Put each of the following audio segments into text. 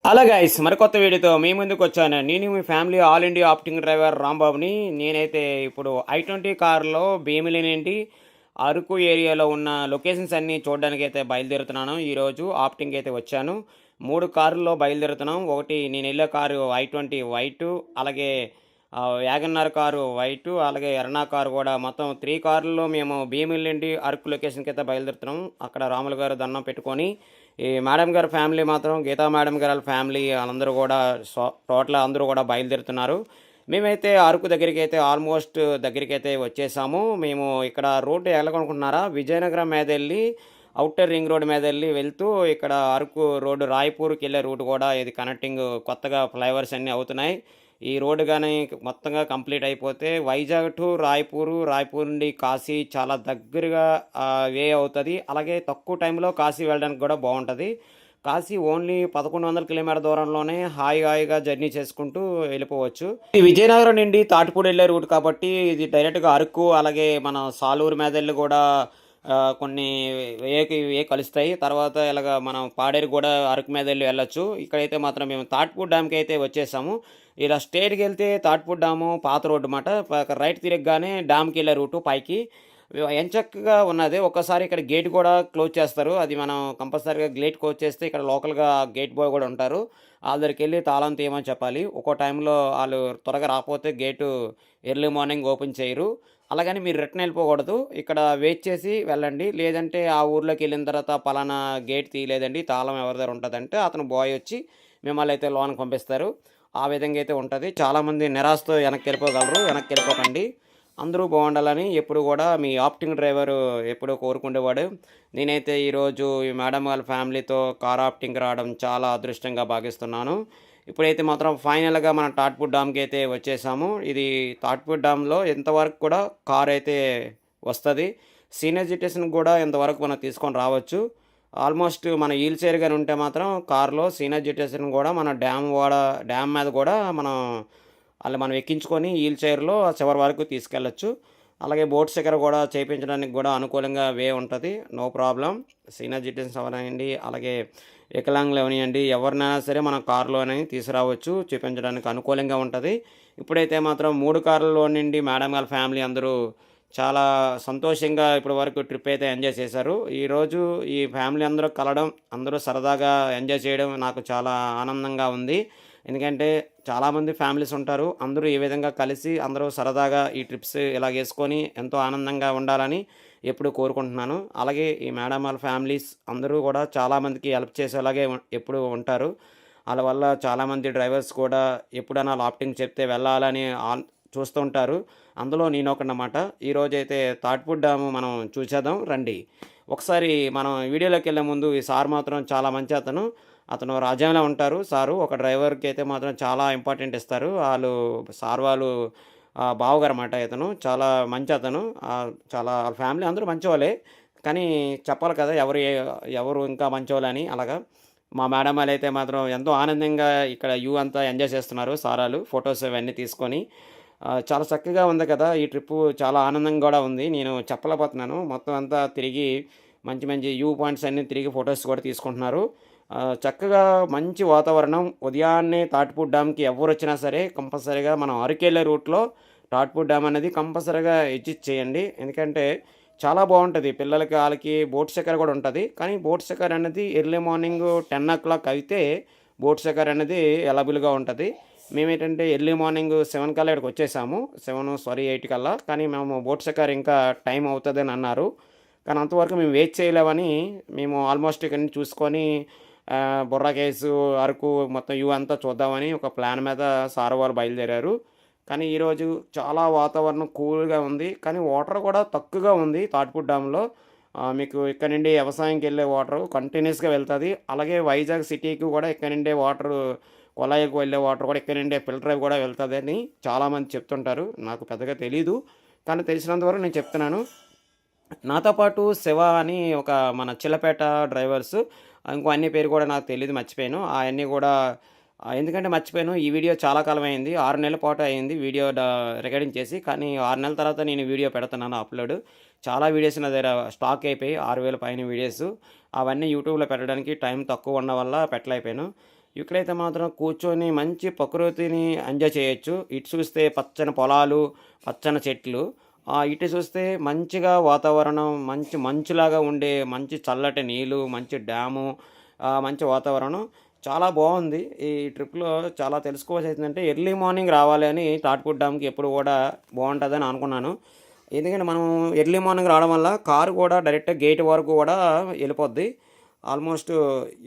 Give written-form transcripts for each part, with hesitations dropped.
Hello guys, మరికొత్త వీడియోతో మీ ముందుకు వచ్చాను. నేను మీ family all India acting driver రాంబాబుని. నేనైతే ఇప్పుడు i20 కార్లో భీమిలి నుండి అరకు ఏరియాలో ఉన్న లొకేషన్స్ అన్నీ చూడడానికి అయితే బయలుదేరుతున్నాను. ఈరోజు ఆప్టింగ్ అయితే వచ్చాను. 3 కార్లలో బయలుదేరుతున్నాం. ఒకటి నేను వెళ్ళే కారు i20 వైటు, అలాగే వ్యాగన్నార్ కారు వైటు, అలాగే ఎర్నా కారు కూడా. మొత్తం 3 కార్లలో మేము భీమిలి నుండి అరకు లొకేషన్కి అయితే బయలుదేరుతున్నాం. అక్కడ రాములు గారు దండం పెట్టుకొని ఈ మేడం గారి ఫ్యామిలీ మాత్రం గీతా మేడం గారి ఫ్యామిలీ వాళ్ళందరూ కూడా టోటల్ అందరూ కూడా బయలుదేరుతున్నారు. మేమైతే అరకు దగ్గరికి అయితే ఆల్మోస్ట్ దగ్గరికి అయితే వచ్చేసాము. మేము ఇక్కడ రోడ్డు వెళ్ళాలనుకుంటున్నారా, విజయనగరం మీద వెళ్ళి అవుటర్ రింగ్ రోడ్ మీద వెళ్తూ ఇక్కడ అరకు రోడ్డు రాయపూర్కి వెళ్ళే రూట్ కూడా ఇది కనెక్టింగ్ కొత్తగా ఫ్లైఓవర్స్ అన్నీ అవుతున్నాయి. ఈ రోడ్డు కానీ మొత్తంగా కంప్లీట్ అయిపోతే వైజాగ్ టు రాయపూర్ నుండి కాశీ చాలా దగ్గరగా వే అవుతుంది. అలాగే తక్కువ టైంలో కాశీ వెళ్ళడానికి కూడా బాగుంటుంది. కాశీ ఓన్లీ 1100 కిలోమీటర్ దూరంలోనే హాయిగా జర్నీ చేసుకుంటూ వెళ్ళిపోవచ్చు. ఈ విజయనగరం నుండి తాటిపూడి వెళ్ళే రూట్ కాబట్టి ఇది డైరెక్ట్గా అరకు, అలాగే మన సాలూరు మీద వెళ్ళి కూడా కొన్ని ఏ కలుస్తాయి. తర్వాత ఇలాగ మనం పాడేరు కూడా అరకు మీద వెళ్ళొచ్చు. ఇక్కడైతే మాత్రం మేము తాటిపూడి డ్యామ్కి అయితే వచ్చేసాము. ఇలా స్ట్రేట్కి వెళ్తే తాటిపూడి డ్యాము పాత రోడ్డు అన్నమాట. రైట్ తిరగగానే డ్యామ్కి వెళ్ళే రూటు పైకి ఎంచక్కగా ఉన్నది. ఒక్కసారి ఇక్కడ గేట్ కూడా క్లోజ్ చేస్తారు. అది మనం కంపల్సరీగా గేట్ క్లోజ్ చేస్తే ఇక్కడ లోకల్గా గేట్ బాయ్ కూడా ఉంటారు. వాళ్ళ దగ్గరికి వెళ్ళి తాళం తీయమని చెప్పాలి. ఒక్కో టైంలో వాళ్ళు త్వరగా రాకపోతే గేటు ఎర్లీ మార్నింగ్ ఓపెన్ చేయరు. అలాగని మీరు రిటర్న్ వెళ్ళిపోకూడదు. ఇక్కడ వెయిట్ చేసి వెళ్ళండి. లేదంటే ఆ ఊర్లోకి వెళ్ళిన తర్వాత పలానా గేట్ తీయలేదండి, తాళం ఎవరి దగ్గర ఉంటుందంటే అతను బాయ్ వచ్చి మిమ్మల్ని అయితే లోనికి పంపిస్తారు. ఆ విధంగా అయితే ఉంటుంది. చాలామంది నిరాశతో వెనక్కి వెళ్ళిపోగలరు. వెనక్కి వెళ్ళిపోకండి. అందరూ బాగుండాలని ఎప్పుడు కూడా మీ ఆప్టింగ్ డ్రైవరు ఎప్పుడూ కోరుకునేవాడు. నేనైతే ఈరోజు ఈ మేడం వాళ్ళ ఫ్యామిలీతో కార్ ఆప్టింగ్ రావడం చాలా అదృష్టంగా భావిస్తున్నాను. ఇప్పుడైతే మాత్రం ఫైనల్గా మనం తాటిపూడి డ్యామ్కి అయితే వచ్చేసాము. ఇది తాటిపూడి డ్యామ్లో ఎంతవరకు కూడా కార్ అయితే వస్తుంది. సీనియర్ సిటిజన్ కూడా ఎంతవరకు మనం తీసుకొని రావచ్చు. ఆల్మోస్ట్ మన వీల్ చైర్ కానీ ఉంటే మాత్రం కార్లో సీనియర్ సిటిజన్ కూడా మన డ్యామ్ మీద కూడా మనం ఎక్కించుకొని వీల్ చైర్లో చివరి వరకు తీసుకెళ్ళచ్చు. అలాగే బోట్ స్టిక్కర్ కూడా చేయించడానికి కూడా అనుకూలంగా వే ఉంటుంది. No problem. సీనియర్ సిటిజన్స్ అవనండి, అలాగే వికలాంగులు అవనివ్వండి, ఎవరినైనా సరే మనం కారులోనే తీసుకురావచ్చు. చూపించడానికి అనుకూలంగా ఉంటుంది. ఇప్పుడైతే మాత్రం 3 కార్లలో నుండి మేడం వాళ్ళ ఫ్యామిలీ అందరూ చాలా సంతోషంగా ఇప్పటి వరకు ట్రిప్ అయితే ఎంజాయ్ చేశారు. ఈరోజు ఈ ఫ్యామిలీ అందరూ కలవడం, అందరూ సరదాగా ఎంజాయ్ చేయడం నాకు చాలా ఆనందంగా ఉంది. ఎందుకంటే చాలామంది ఫ్యామిలీస్ ఉంటారు. అందరూ ఈ విధంగా కలిసి అందరూ సరదాగా ఈ ట్రిప్స్ ఇలా వేసుకొని ఎంతో ఆనందంగా ఉండాలని ఎప్పుడు కోరుకుంటున్నాను. అలాగే ఈ మేడం వాళ్ళ ఫ్యామిలీస్ అందరూ కూడా చాలామందికి హెల్ప్ చేసేలాగే ఎప్పుడు ఉంటారు. వాళ్ళ వల్ల చాలామంది డ్రైవర్స్ కూడా ఎప్పుడైనా లాఫ్టింగ్ చెప్తే వెళ్ళాలని చూస్తూ ఉంటారు. అందులో నేను ఒకనమాట. ఈరోజైతే తాటిపూడి డ్యాము మనం చూసేద్దాం రండి. ఒకసారి మనం వీడియోలోకి వెళ్ళే ముందు ఈ సార్ మాత్రం చాలా మంచి అతను రాజ్యంలో ఉంటారు. సారు ఒక డ్రైవర్కి అయితే మాత్రం చాలా ఇంపార్టెంట్ ఇస్తారు. వాళ్ళు బావగారు అన్నమాట. ఇతను చాలా మంచి అతను. చాలా వాళ్ళ ఫ్యామిలీ అందరూ మంచివాళ్ళే, కానీ చెప్పాలి కదా ఎవరు ఇంకా మంచివాళ్ళని. అలాగా మా మేడం వాళ్ళు అయితే మాత్రం ఎంతో ఆనందంగా ఇక్కడ అంతా ఎంజాయ్ చేస్తున్నారు. సారాలు ఫొటోస్ ఇవన్నీ తీసుకొని చాలా చక్కగా ఉంది కదా. ఈ ట్రిప్పు చాలా ఆనందంగా కూడా ఉంది. నేను చెప్పలేకపోతున్నాను. మొత్తం అంతా తిరిగి మంచి పాయింట్స్ అన్నీ తిరిగి ఫొటోస్ కూడా తీసుకుంటున్నారు. చక్కగా మంచి వాతావరణం. ఉదయాన్నే తాటిపూడి డ్యామ్కి ఎవరు వచ్చినా సరే కంపల్సరీగా మనం అరకెళ్ళే రూట్లో తాటిపూడి డ్యామ్ అనేది కంపల్సరీగా విజిట్ చేయండి. ఎందుకంటే చాలా బాగుంటుంది. పిల్లలకి వాళ్ళకి బోట్ షికార్ కూడా ఉంటుంది. కానీ బోట్ షికార్ అనేది ఎర్లీ మార్నింగ్ 10 o'clock అయితే బోట్ షికార్ అనేది అవైలబుల్గా ఉంటుంది. మేమేంటంటే ఎర్లీ మార్నింగ్ 7 కల్లా ఇక్కడికి వచ్చేసాము. 8 కల్లా. కానీ మేము బోట్ షికార్ ఇంకా టైం అవుతుందని అన్నారు. కానీ అంతవరకు మేము వెయిట్ చేయలేమని మేము ఆల్మోస్ట్ ఇక్కడ నుంచి చూసుకొని బొర్రా కేవ్స్, అరకు మొత్తం అంతా చూద్దామని ఒక ప్లాన్ మీద సార్ వాళ్ళు బయలుదేరారు. కానీ ఈరోజు చాలా వాతావరణం కూల్గా ఉంది. కానీ వాటర్ కూడా తక్కువగా ఉంది తాటిపూడి డ్యామ్లో. మీకు ఇక్కడ నుండి వ్యవసాయంకి వెళ్ళే వాటర్ కంటిన్యూస్గా వెళ్తుంది. అలాగే వైజాగ్ సిటీకి కూడా ఇక్కడ నుండే వాటర్, కొలాయికి వెళ్ళే వాటర్ కూడా ఇక్కడ నుండే ఫిల్టర్ అయి కూడా వెళ్తుంది అని చాలామంది చెప్తుంటారు. నాకు పెద్దగా తెలీదు, కానీ తెలిసినంతవరకు నేను చెప్తున్నాను. నాతో పాటు శివ అని ఒక మన చిల్లపేట డ్రైవర్స్, ఇంకో అన్ని పేరు కూడా నాకు తెలియదు, మర్చిపోయాను. అవన్నీ కూడా ఎందుకంటే మర్చిపోయాను. ఈ వీడియో చాలా కాలం అయింది. 6 నెలల పాటు అయింది వీడియో రికార్డింగ్ చేసి. కానీ 6 నెలల తర్వాత నేను వీడియో పెడుతున్నాను అప్లోడ్. చాలా వీడియోస్ నా దగ్గర స్టాక్ అయిపోయి 6,000 పైన వీడియోస్. అవన్నీ యూట్యూబ్లో పెట్టడానికి టైం తక్కువ ఉండడం వల్ల పెట్టలేకపోయాను. ఇక్కడైతే మాత్రం కూర్చొని మంచి ప్రకృతిని ఎంజాయ్ చేయొచ్చు. ఇటు చూస్తే పచ్చని పొలాలు, పచ్చని చెట్లు. ఇటు చూస్తే మంచిగా వాతావరణం, మంచి మంచులాగా ఉండే మంచి చల్లటి నీళ్ళు, మంచి డ్యాము, మంచి వాతావరణం చాలా బావుంది. ఈ ట్రిప్‌లో చాలా తెలుసుకోవాల్సిందేంటంటే ఎర్లీ మార్నింగ్ రావాలి అని తాటిపూడి డ్యామ్‌కి ఎప్పుడు కూడా బావుంటదని అనుకున్నాను. ఎందుకంటే మనం ఎర్లీ మార్నింగ్ రావడం వల్ల కారు కూడా డైరెక్ట్‌గా గేట్ వరకు కూడా ఎళ్ళిపోద్ది. ఆల్మోస్ట్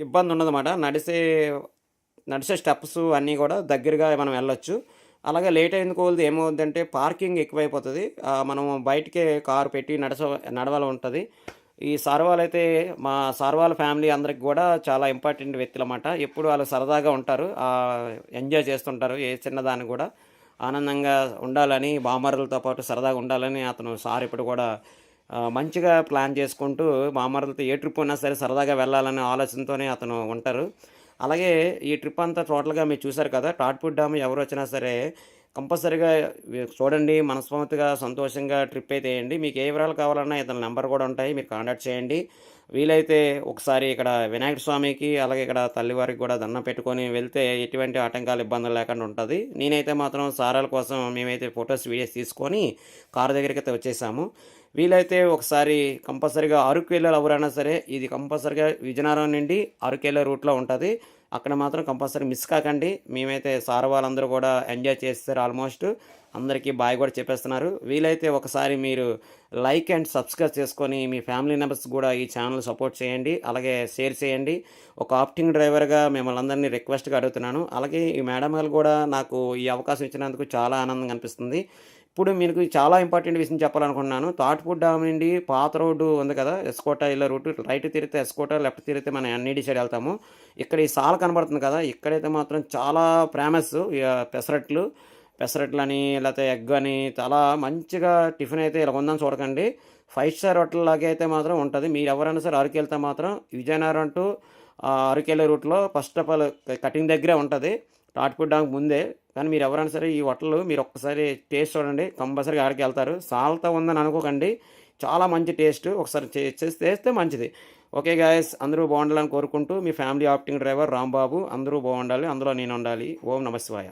ఇబ్బందుండదనమాట. నడిసే స్టెప్స్ అన్నీ గూడా దగ్గరగా మనం వెళ్ళొచ్చు. అలాగే లేట్ అయిన కొలది ఏమవుద్దంటే పార్కింగ్ ఎక్కువైపోతది. మనం బయటికే కారు పెట్టి నడవాల ఉంటది. ఈ సార్ వాళ్ళైతే మా సార్ వాళ్ళ ఫ్యామిలీ అందరికి గూడా చాలా ఇంపార్టెంట్ వ్యక్తులమాట. ఎప్పుడు ఆళ్ళు సరదాగా ఉంటారు. ఎంజాయ్ చేస్తుంటారు. ఏ చిన్నదాన్ని గూడా ఆనందంగా ఉండాలని, బామర్దులతో పాటు సరదాగా ఉండాలని అతను సార్ ఎప్పుడు కూడా మంచిగా ప్లాన్ చేసుకుంటూ బామర్దులతో ఏ ట్రిప్ ఉన్నా సరే సరదాగా వెళ్ళాలనే ఆలోచనతోనే అతను ఉంటారు. అలాగే ఈ ట్రిప్ అంతా టోటల్‌గా మీరు చూసారు కదా! తాటిపూడి డ్యామ్ ఎవరొచ్చినా సరే కంపల్సరీగా చూడండి. మనస్ఫూర్తిగా, సంతోషంగా ట్రిప్ అయితే ఎయండి. మీకు ఏ వివరాలు కావాలన్నా ఇతని నంబర్ కూడా ఉంటాయి. మీరు కాంటాక్ట్ చేయండి. వీలైతే ఒకసారి ఇక్కడ వినాయక స్వామికి, అలాగే ఇక్కడ తల్లివారికి కూడా దండం పెట్టుకొని వెళ్తే ఎటువంటి ఆటంకాలు, ఇబ్బందులు లేకుండా ఉంటది. నేనైతే మాత్రం సారాల కోసం మేమైతే ఫోటోస్, వీడియోస్ తీసుకొని కారు దగ్గరికైతే వచ్చేసాము. వీలైతే ఒకసారి కంపల్సరీగా అరకు వెళ్ళే ఎవరైనా సరే ఇది కంపల్సరీగా విజయనగరం నుండి అరకెళ్ళే రూట్‌లో ఉంటది. అక్కడ మాత్రం కంపల్సరీ మిస్ కాకండి. మేమైతే సార్ వాళ్ళందరూ కూడా ఎంజాయ్ చేసేసారు ఆల్మోస్ట్. అందరికీ బాయ్ కూడా చెప్పేస్తున్నారు. వీలైతే ఒకసారి మీరు లైక్ అండ్ సబ్స్క్రైబ్ చేసుకొని మీ ఫ్యామిలీ మెంబర్స్ కూడా ఈ ఛానల్ సపోర్ట్ చేయండి. అలాగే షేర్ చేయండి. ఒక ఆప్టింగ్ డ్రైవర్‌గా మిమ్మల్ని అందరినీ రిక్వెస్ట్‌గా అడుగుతున్నాను. అలాగే ఈ మేడం గారు కూడా నాకు ఈ అవకాశం ఇచ్చినందుకు చాలా ఆనందంగా అనిపిస్తుంది. ఇప్పుడు మీకు చాలా ఇంపార్టెంట్ విషయం చెప్పాలనుకుంటున్నాను. తాటిపూడి డ్యామ్ నుండి పాత రోడ్డు ఉంది కదా! ఎస్కోట ఎళ్ళే రూటు రైట్ తిరిగితే ఎస్కోట, లెఫ్ట్ తిరిగితే మనం ఎన్‌ఈడి సైడ్ ఎళ్తాము. ఇక్కడ ఈ సాల కనబడుతుంది కదా! ఇక్కడైతే మాత్రం చాలా ఫేమస్ పెసరట్లు. పెసరట్లని లేతే ఎగ్ అని చాలా మంచిగా టిఫిన్ అయితే ఇలా ఉందని చూడకండి. 5 స్టార్ హోటల్‌లాగా అయితే మాత్రం ఉంటది. మీరెవరైనా సరే అరకెళ్తే మాత్రం విజయనగరం టు అరకెళ్ళే రూట్‌లో ఫస్ట్ ఆఫ్ ఆల్ కటింగ్ దగ్గరే ఉంటది. తాటిపూడి డ్యామ్‌కి ముందే. కానీ మీరెవరైనా సరే ఈ హోటలు మీరొక్కసారి టేస్ట్ చూడండి. కంపల్సరీగా ఆడికెళ్తారు. సాల్తా ఉందని అనుకోకండి. చాలా మంచి టేస్ట్. ఒకసారి చేస్తే మంచిది. ఓకే గాయ్స్, అందరూ బావుండాలని కోరుకుంటూ మీ ఫ్యామిలీ ఆప్టింగ్ డ్రైవర్ రాంబాబు. అందరూ బావుండాలి. అందులో నేనుండాలి. ఓం నమః శివాయ.